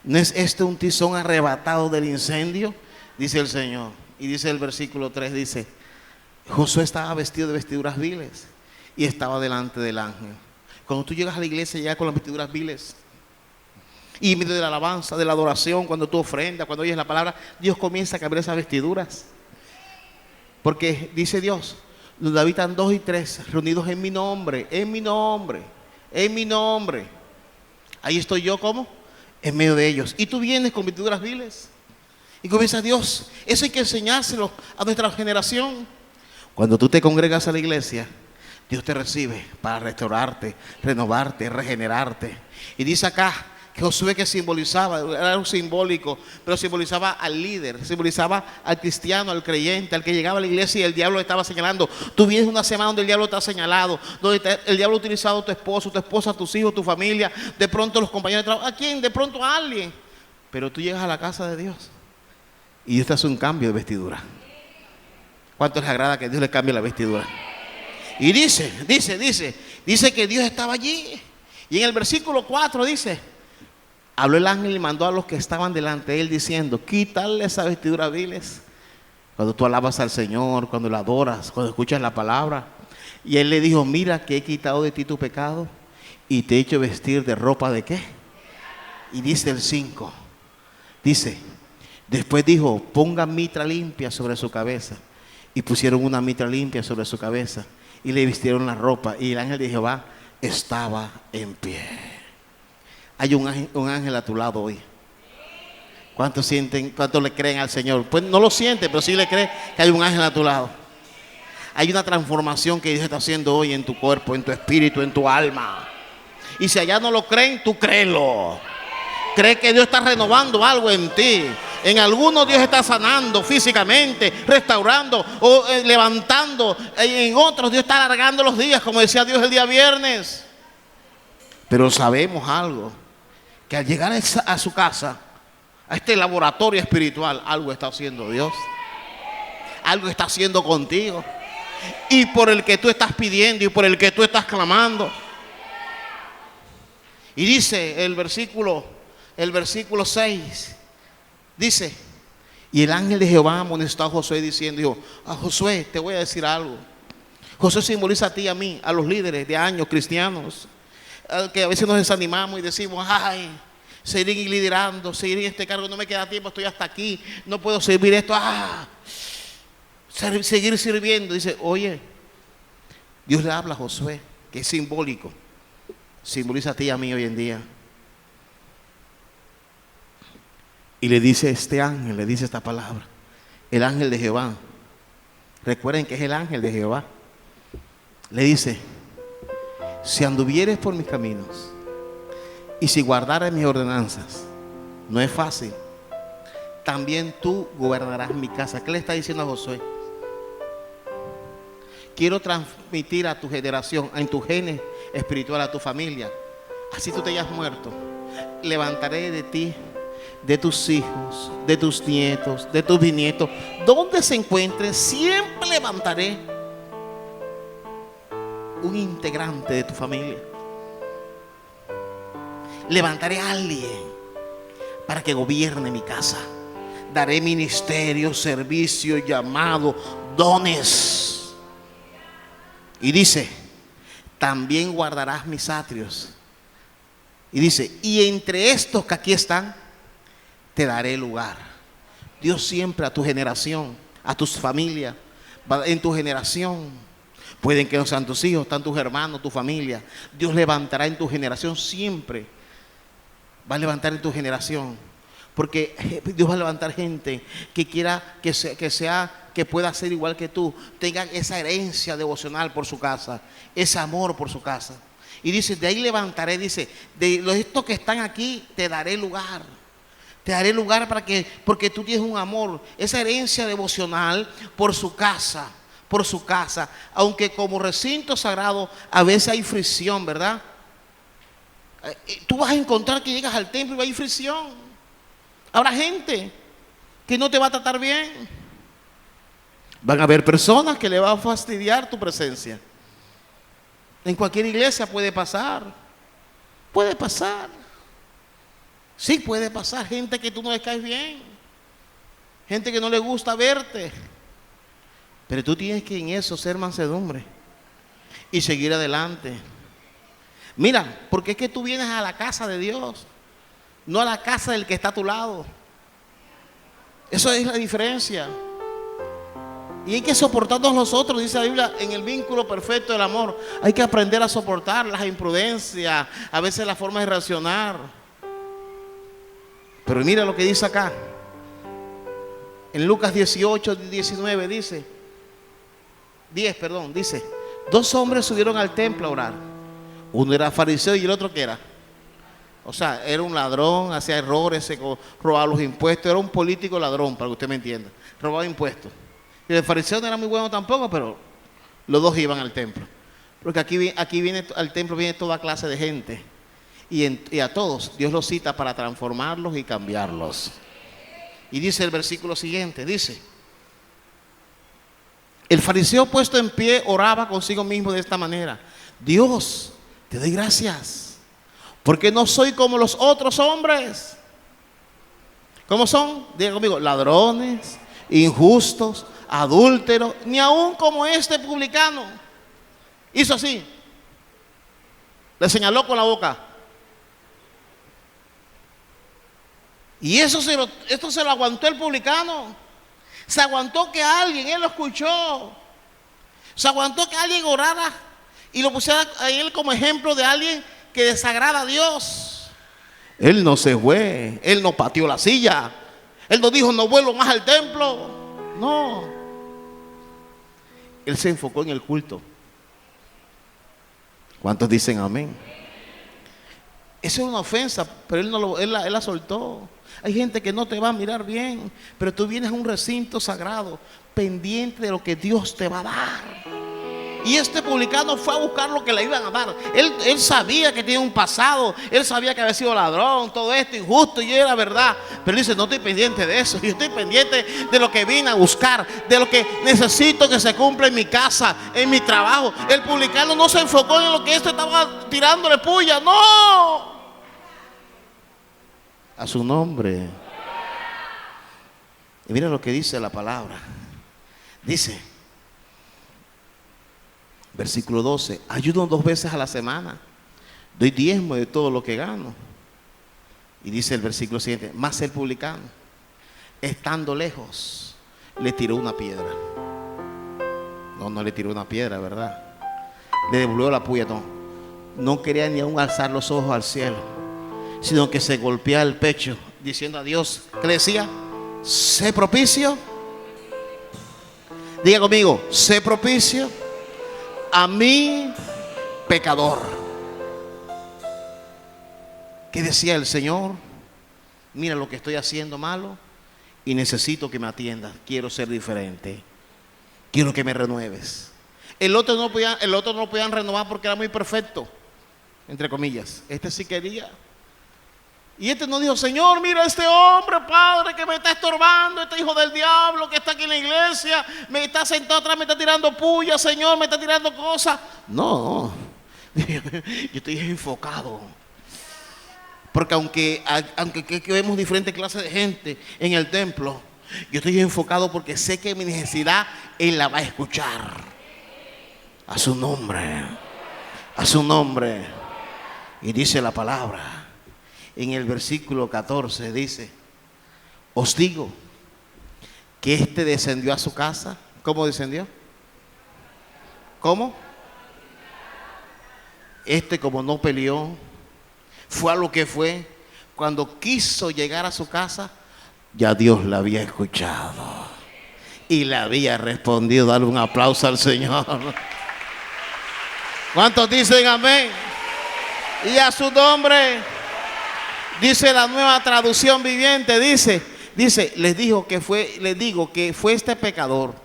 ¿No es este un tizón arrebatado del incendio? Dice el Señor. Y dice el versículo 3, dice: Josué estaba vestido de vestiduras viles y estaba delante del ángel. Cuando tú llegas a la iglesia, llegas con las vestiduras viles. Y en medio de la alabanza, de la adoración, cuando tú ofrendas, cuando oyes la palabra, Dios comienza a cambiar esas vestiduras. Porque dice Dios: donde habitan 2 y 3 reunidos en mi nombre, ahí estoy yo, ¿cómo? En medio de ellos. Y tú vienes con vestiduras viles y comienza: Dios, eso hay que enseñárselo a nuestra generación. Cuando tú te congregas a la iglesia, Dios te recibe para restaurarte, renovarte, regenerarte. Y dice acá que Josué, que simbolizaba, era algo simbólico, pero simbolizaba al líder, simbolizaba al cristiano, al creyente, al que llegaba a la iglesia y el diablo le estaba señalando. Tú vienes una semana donde el diablo te ha señalado, donde el diablo ha utilizado a tu esposo, tu esposa, tus hijos, tu familia, de pronto los compañeros de trabajo, ¿a quién? De pronto a alguien, Pero tú llegas a la casa de Dios y Dios te hace un cambio de vestidura. ¿Cuánto les agrada que Dios le cambie la vestidura? Y dice que Dios estaba allí. Y en el versículo 4 dice, habló el ángel y mandó a los que estaban delante de él diciendo, quítale esa vestidura viles. Cuando tú alabas al Señor, cuando lo adoras, cuando escuchas la palabra. Y él le dijo, mira que he quitado de ti tu pecado y te he hecho vestir de ropa de ¿qué? Y dice el 5, dice, después dijo, pongan mitra limpia sobre su cabeza. Y pusieron una mitra limpia sobre su cabeza y le vistieron la ropa. Y el ángel de Jehová estaba en pie. Hay un ángel a tu lado hoy. ¿Cuántos sienten, cuántos le creen al Señor? Pues no lo sienten, pero sí le creen que hay un ángel a tu lado. Hay una transformación que Dios está haciendo hoy en tu cuerpo, en tu espíritu, en tu alma. Y si allá no lo creen, tú créelo. Cree que Dios está renovando algo en ti. En algunos Dios está sanando físicamente, restaurando o levantando. En otros Dios está alargando los días, como decía Dios el día viernes. Pero sabemos algo, que al llegar a su casa, a este laboratorio espiritual, algo está haciendo Dios. Algo está haciendo contigo. Y por el que tú estás pidiendo y por el que tú estás clamando. Y dice el versículo 6, dice, y el ángel de Jehová amonestó a Josué diciendo, dijo, a Josué te voy a decir algo. Josué simboliza a ti y a mí, a los líderes de años cristianos, que a veces nos desanimamos y decimos, ay, seguir liderando, seguir en este cargo, no me queda tiempo, estoy hasta aquí, no puedo servir esto, seguir sirviendo. Dice, oye, Dios le habla a Josué, que es simbólico, simboliza a ti y a mí hoy en día. Y le dice este ángel, le dice esta palabra, el ángel de Jehová. Recuerden que es el ángel de Jehová. Le dice, si anduvieres por mis caminos y si guardares mis ordenanzas, no es fácil, también tú gobernarás mi casa. ¿Qué le está diciendo a Josué? Quiero transmitir a tu generación, en tu genes espiritual, a tu familia, así tú te hayas muerto, levantaré de ti, de tus hijos, de tus nietos, de tus bisnietos, donde se encuentren, siempre levantaré un integrante de tu familia. Levantaré a alguien para que gobierne mi casa. Daré ministerio, servicio, llamado, dones. Y dice, también guardarás mis atrios. Y dice, y entre estos que aquí están, te daré lugar. Dios siempre a tu generación, a tus familias, en tu generación, pueden que no sean tus hijos, están tus hermanos, tu familia. Dios levantará en tu generación siempre. Va a levantar en tu generación. Porque Dios va a levantar gente que quiera que pueda ser igual que tú. Tengan esa herencia devocional por su casa, ese amor por su casa. Y dice, de ahí levantaré, dice, de estos que están aquí, te daré lugar. Te daré lugar porque tú tienes un amor, esa herencia devocional por su casa, aunque como recinto sagrado a veces hay fricción, ¿verdad? Tú vas a encontrar que llegas al templo y hay fricción. Habrá gente que no te va a tratar bien. Van a haber personas que le va a fastidiar tu presencia. En cualquier iglesia puede pasar. Puede pasar. Sí, puede pasar. Gente que tú no le caes bien. Gente que no le gusta verte. Pero tú tienes que en eso ser mansedumbre y seguir adelante. Mira, porque es que tú vienes a la casa de Dios, no a la casa del que está a tu lado. Eso es la diferencia. Y hay que soportarnos nosotros, dice la Biblia, en el vínculo perfecto del amor. Hay que aprender a soportar las imprudencias, a veces la forma de reaccionar. Pero mira lo que dice acá. En Lucas 18, 19 dice, 10, dice, 2 hombres subieron al templo a orar. Uno era fariseo y el otro ¿qué era? O sea, era un ladrón, hacía errores, robaba los impuestos, era un político ladrón, para que usted me entienda. Robaba impuestos. Y el fariseo no era muy bueno tampoco, pero los dos iban al templo. Porque aquí viene al templo viene toda clase de gente. y a todos Dios los cita para transformarlos y cambiarlos. Y dice el versículo siguiente, dice: el fariseo puesto en pie oraba consigo mismo de esta manera: Dios, te doy gracias, porque no soy como los otros hombres. ¿Cómo son? Diga conmigo: ladrones, injustos, adúlteros, ni aún como este publicano. Hizo así, le señaló con la boca. Y esto se lo aguantó el publicano. Se aguantó que alguien, él lo escuchó. Se aguantó que alguien orara y lo pusiera a él como ejemplo de alguien que desagrada a Dios. Él no se fue, él no pateó la silla, él no dijo no vuelvo más al templo. No, él se enfocó en el culto. ¿Cuántos dicen amén? Eso es una ofensa, pero él la soltó. Hay gente que no te va a mirar bien, pero tú vienes a un recinto sagrado pendiente de lo que Dios te va a dar. Y este publicano fue a buscar lo que le iban a dar. Él sabía que tenía un pasado, él sabía que había sido ladrón, todo esto injusto, y era verdad. Pero él dice: no estoy pendiente de eso, yo estoy pendiente de lo que vine a buscar, de lo que necesito que se cumpla en mi casa, en mi trabajo. El publicano no se enfocó en lo que este estaba tirándole puya, no. A su nombre. Y mira lo que dice la palabra. Dice, versículo 12: ayudo 2 veces a la semana, doy diezmo de todo lo que gano. Y dice el versículo siguiente: mas el publicano, estando lejos, le tiró una piedra. No le tiró una piedra, ¿verdad? Le devolvió la puya, no quería ni aún alzar los ojos al cielo, sino que se golpeaba el pecho diciendo a Dios, ¿qué le decía? Sé propicio. Diga conmigo: sé propicio a mí, pecador. ¿Qué decía el Señor? Mira lo que estoy haciendo malo y necesito que me atiendas. Quiero ser diferente, quiero que me renueves. El otro no lo podían renovar porque era muy perfecto, entre comillas. Este sí quería. Y este no dijo: Señor, mira a este hombre, Padre, que me está estorbando, este hijo del diablo que está aquí en la iglesia, me está sentado atrás, me está tirando puya, Señor, me está tirando cosas. No, yo estoy enfocado. Porque aunque vemos diferentes clases de gente en el templo, yo estoy enfocado porque sé que mi necesidad Él la va a escuchar. A su nombre, a su nombre. Y dice la palabra en el versículo 14, dice: os digo que este descendió a su casa. ¿Cómo descendió? ¿Cómo? Este, como no peleó, fue a lo que fue. Cuando quiso llegar a su casa, ya Dios la había escuchado y le había respondido. Dale un aplauso al Señor. ¿Cuántos dicen amén? Y a su nombre. Dice la Nueva Traducción Viviente, dice, les digo que fue este pecador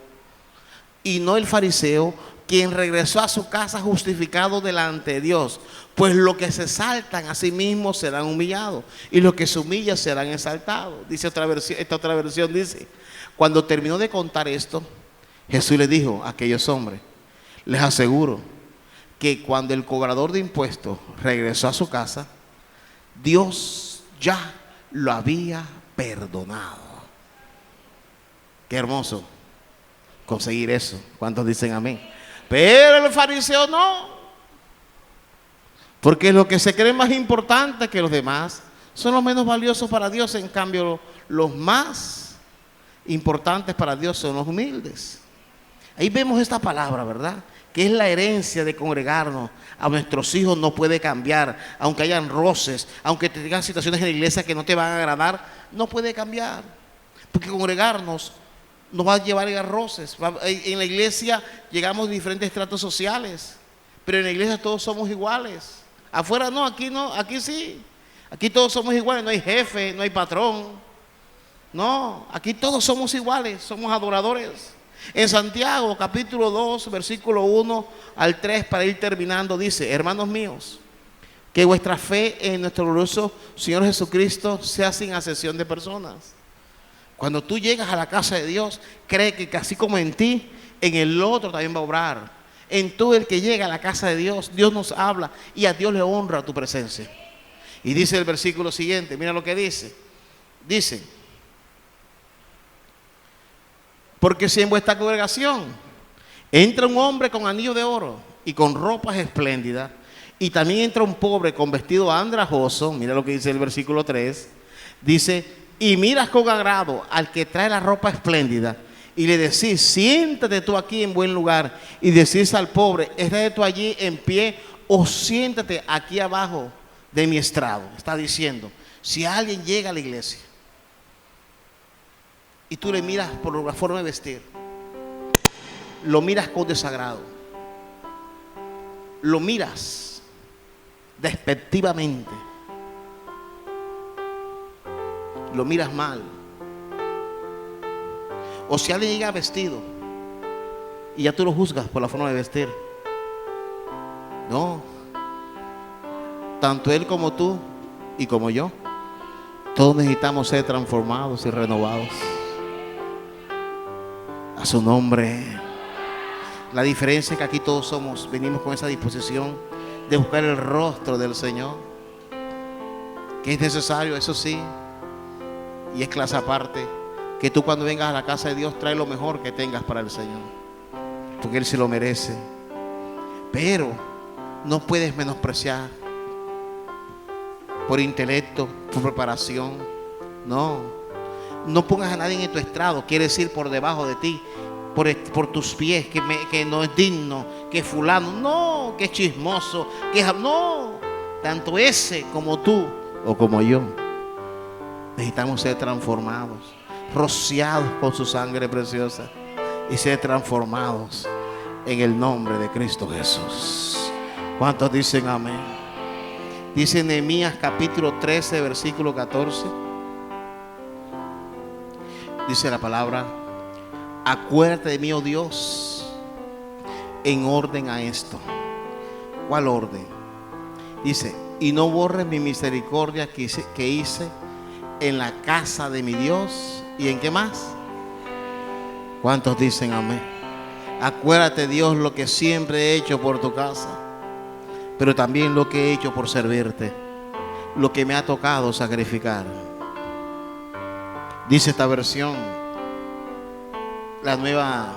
y no el fariseo quien regresó a su casa justificado delante de Dios. Pues los que se exaltan a sí mismos serán humillados, y los que se humillan serán exaltados. Dice esta otra versión dice: cuando terminó de contar esto, Jesús les dijo a aquellos hombres: les aseguro que cuando el cobrador de impuestos regresó a su casa, Dios ya lo había perdonado. Qué hermoso conseguir eso. ¿Cuántos dicen amén? Pero el fariseo no, porque los que se creen más importantes que los demás son los menos valiosos para Dios. En cambio, los más importantes para Dios son los humildes. Ahí vemos esta palabra, ¿verdad? Que es la herencia de congregarnos. A nuestros hijos no puede cambiar, aunque hayan roces, aunque tengan situaciones en la iglesia que no te van a agradar, no puede cambiar, porque congregarnos nos va a llevar a roces. En la iglesia llegamos de diferentes estratos sociales, pero en la iglesia todos somos iguales. Afuera no, aquí sí. Aquí todos somos iguales, no hay jefe, no hay patrón. No, aquí todos somos iguales, somos adoradores. En Santiago capítulo 2 versículo 1 al 3, para ir terminando, dice: hermanos míos, Que vuestra fe en nuestro glorioso Señor Jesucristo sea sin acepción de personas. Cuando tú llegas a la casa de Dios, cree que así como en ti, en el otro también va a obrar. En todo el que llega a la casa de Dios, Dios nos habla y a Dios le honra tu presencia. Y dice el versículo siguiente, mira lo que dice. Dice, porque si en vuestra congregación entra un hombre con anillo de oro y con ropas espléndidas, y también entra un pobre con vestido andrajoso, mira lo que dice el versículo 3, dice, y miras con agrado al que trae la ropa espléndida, y le decís, siéntate tú aquí en buen lugar, y decís al pobre, estate tú allí en pie, o siéntate aquí abajo de mi estrado. Está diciendo, si alguien llega a la iglesia, y tú le miras por la forma de vestir, lo miras con desagrado, lo miras despectivamente, lo miras mal, o si alguien llega vestido y ya tú lo juzgas por la forma de vestir, no, tanto él como tú y como yo, todos necesitamos ser transformados y renovados a su nombre. La diferencia es que aquí todos venimos con esa disposición de buscar el rostro del Señor, que es necesario, eso sí, y es clase aparte, que tú cuando vengas a la casa de Dios trae lo mejor que tengas para el Señor, porque Él se lo merece. Pero no puedes menospreciar por intelecto, por preparación, no pongas a nadie en tu estrado, quiere decir por debajo de ti, por tus pies, que no es digno, que fulano, no, que es chismoso, no, tanto ese como tú o como yo, necesitamos ser transformados, rociados con su sangre preciosa y ser transformados en el nombre de Cristo Jesús. ¿Cuántos dicen amén? Dice Nehemías capítulo 13, versículo 14. Dice la palabra, acuérdate de mí, oh Dios, en orden a esto. ¿Cuál orden? Dice, y no borres mi misericordia que hice en la casa de mi Dios. ¿Y en qué más? ¿Cuántos dicen amén? Acuérdate, Dios, lo que siempre he hecho por tu casa, pero también lo que he hecho por servirte, lo que me ha tocado sacrificar. Dice esta versión, la nueva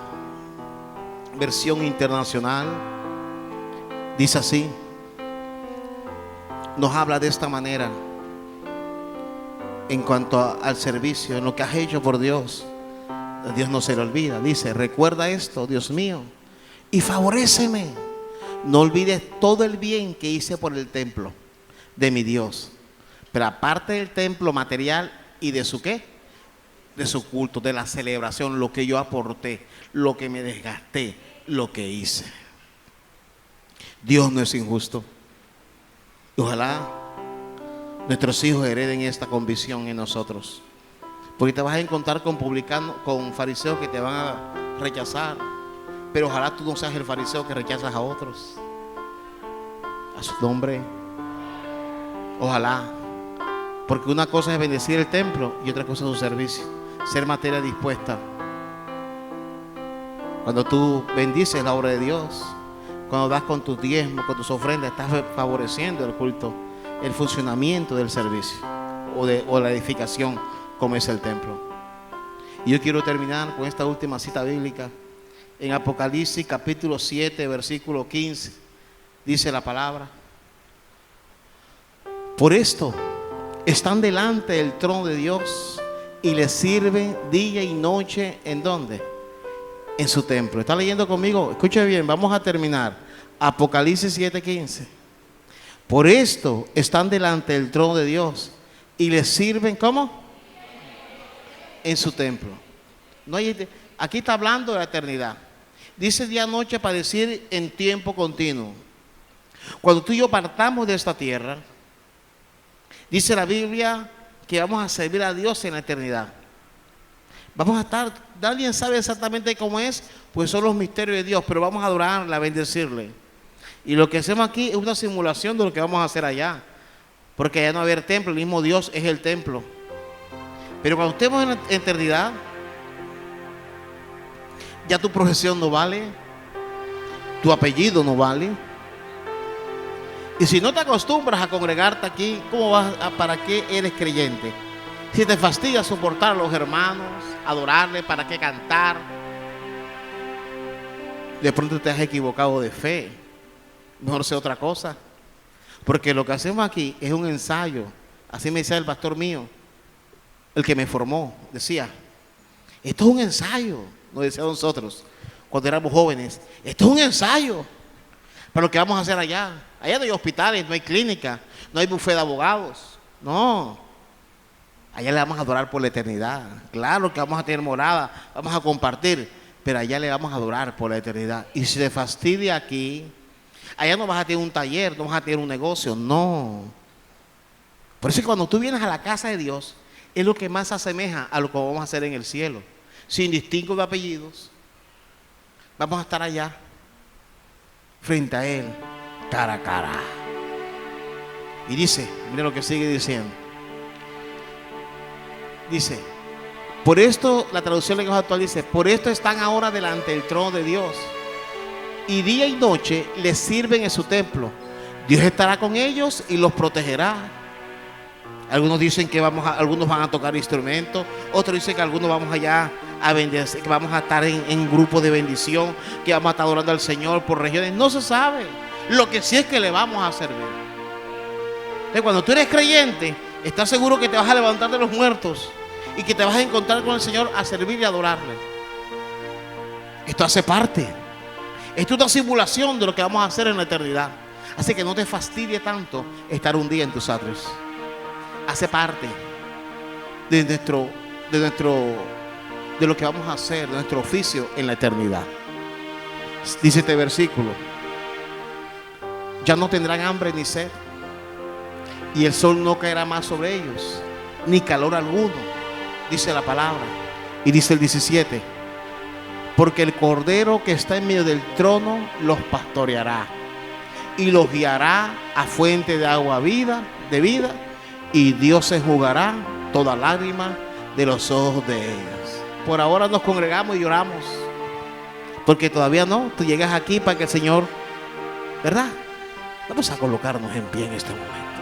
versión internacional, dice así, nos habla de esta manera en cuanto al servicio, en lo que has hecho por Dios. Dios no se le olvida, dice, recuerda esto, Dios mío, y favoréceme, no olvides todo el bien que hice por el templo de mi Dios, pero aparte del templo material y de su ¿qué? De su culto, de la celebración, lo que yo aporté, lo que me desgasté, lo que hice. Dios no es injusto. Y ojalá nuestros hijos hereden esta convicción en nosotros, porque te vas a encontrar con publicanos, con fariseos que te van a rechazar, pero ojalá tú no seas el fariseo que rechazas a otros. A su nombre, ojalá, porque una cosa es bendecir el templo y otra cosa es su servicio, ser materia dispuesta. Cuando tú bendices la obra de Dios, cuando das con tus diezmos, con tus ofrendas, estás favoreciendo el culto, el funcionamiento del servicio o la edificación como es el templo. Y yo quiero terminar con esta última cita bíblica en Apocalipsis capítulo 7 versículo 15. Dice la palabra, por esto están delante del trono de Dios y le sirven día y noche. ¿En dónde? En su templo. ¿Está leyendo conmigo? Escuche bien, vamos a terminar. Apocalipsis 7:15. Por esto están delante del trono de Dios y le sirven, ¿cómo? En su templo. No hay, aquí está hablando de la eternidad. Dice día y noche para decir en tiempo continuo. Cuando tú y yo partamos de esta tierra, dice la Biblia que vamos a servir a Dios en la eternidad. Vamos a estar, nadie sabe exactamente cómo es, pues son los misterios de Dios, pero vamos a adorarle, a bendecirle. Y lo que hacemos aquí es una simulación de lo que vamos a hacer allá. Porque allá no va a haber templo, el mismo Dios es el templo. Pero cuando estemos en la eternidad, ya tu profesión no vale, tu apellido no vale. Y si no te acostumbras a congregarte aquí, ¿para qué eres creyente? Si te fastidia soportar a los hermanos, adorarle, ¿para qué cantar? De pronto te has equivocado de fe. Mejor sea otra cosa. Porque lo que hacemos aquí es un ensayo. Así me decía el pastor mío, el que me formó. Decía, esto es un ensayo. Nos decía a nosotros, cuando éramos jóvenes. Esto es un ensayo para lo que vamos a hacer allá. Allá no hay hospitales, no hay clínica, no hay buffet de abogados. No. Allá le vamos a adorar por la eternidad. Claro que vamos a tener morada, vamos a compartir, pero allá le vamos a adorar por la eternidad. Y si te fastidia aquí, allá no vas a tener un taller, no vas a tener un negocio, no. Por eso es que cuando tú vienes a la casa de Dios, es lo que más se asemeja a lo que vamos a hacer en el cielo. Sin distingo de apellidos, vamos a estar allá, frente a Él, cara a cara. Y dice, mire lo que sigue diciendo. Dice, por esto, la traducción lenguaje actual dice, por esto están ahora delante del trono de Dios. Y día y noche les sirven en su templo. Dios estará con ellos y los protegerá. Algunos dicen que algunos van a tocar instrumentos, otros dicen que algunos vamos allá a bendecir, que vamos a estar en grupo de bendición, que vamos a estar adorando al Señor por regiones. No se sabe. Lo que sí es que le vamos a servir. Entonces, cuando tú eres creyente, estás seguro que te vas a levantar de los muertos y que te vas a encontrar con el Señor a servir y adorarle. Esto hace parte. Esto es una simulación de lo que vamos a hacer en la eternidad. Así que no te fastidie tanto estar un día en tus atrios. Hace parte de lo que vamos a hacer, de nuestro oficio en la eternidad. Dice este versículo: ya no tendrán hambre ni sed, y el sol no caerá más sobre ellos, ni calor alguno, dice la palabra. Y dice el 17: porque el Cordero que está en medio del trono los pastoreará y los guiará a fuente de agua de vida, y Dios se enjugará toda lágrima de los ojos de ellas. Por ahora nos congregamos y lloramos, porque todavía no. Tú llegas aquí para que el Señor, ¿verdad? Vamos a colocarnos en pie en este momento.